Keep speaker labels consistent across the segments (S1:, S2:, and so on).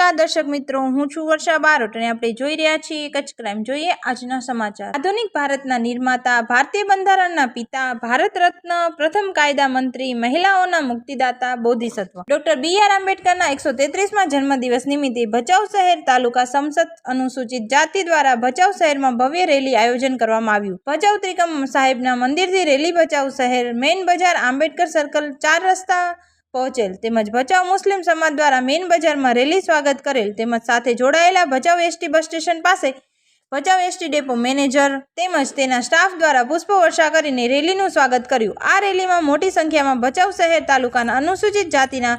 S1: નમस्कार दर्शक मित्रों, हूँ छू वर्षा बारोट અને આપણે જોઈ રહ્યા છીએ કચ્છ ક્રાઇમ। જોઈએ આજના સમાચાર। આધુનિક ભારતના નિર્માતા, ભારતીય બંધારણના પિતા, ભારત રત્ન, પ્રથમ કાયદા મંત્રી, મહિલાઓના મુક્તિદાતા, બોધિસત્વ ડોક્ટર બી.આર. આંબેડકરના 133મા જન્મદિવસ નિમિત્તે ભચાઉ શહેર તાલુકા સંસદ અનુસૂચિત જાતિ દ્વારા ભચાઉ શહેરમાં ભવ્ય રેલી આયોજન કરવામાં આવ્યું। ભચાઉ ત્રિકમ સાહેબના મંદિરથી રેલી ભચાઉ શહેર મેઇન બજાર આંબેડકર સર્કલ 4 રસ્તા પહોંચેલ તેમજ ભચાઉ મુસ્લિમ સમાજ દ્વારા મેઇન બજારમાં રેલી સ્વાગત કરેલ તેમજ સાથે જોડાયેલા ભચાઉ એસટી બસ સ્ટેશન પાસે ભચાઉ એસટી ડેપો મેનેજર તેમજ તેના સ્ટાફ દ્વારા પુષ્પવર્ષા કરીને રેલીનું સ્વાગત કર્યું। આ રેલીમાં મોટી સંખ્યામાં ભચાઉ શહેર તાલુકાના અનુસૂચિત જાતિના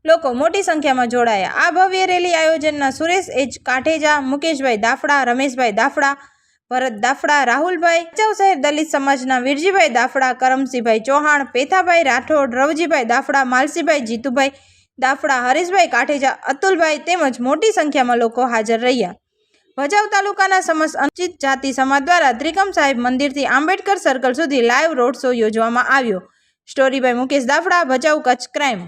S1: લોકો મોટી સંખ્યામાં જોડાયા। આ ભવ્ય રેલી આયોજનના સુરેશ એચ કાઠેજા, મુકેશભાઈ દાફડા, રમેશભાઈ દાફડા, ભરત દાફડા, રાહુલભાઈ, ભચાઉ શહેર દલિત સમાજના વીરજીભાઈ દાફડા, કરમસિંહભાઈ ચૌહાણ, પેથાભાઈ રાઠોડ, રવજીભાઈ દાફડા, માલસીભાઈ જીતુભાઈ દાફડા, હરીશભાઈ કાઠેજા, અતુલભાઈ તેમજ મોટી સંખ્યામાં લોકો હાજર રહ્યા। ભચાઉ તાલુકાના સમસ્ત અનુસૂચિત જાતિ સમાજ દ્વારા ત્રિકમ સાહેબ મંદિરથી આંબેડકર સર્કલ સુધી લાઈવ રોડ શો યોજવામાં આવ્યો। Story by Mukesh Dafda, Bhachau, Kutch crime.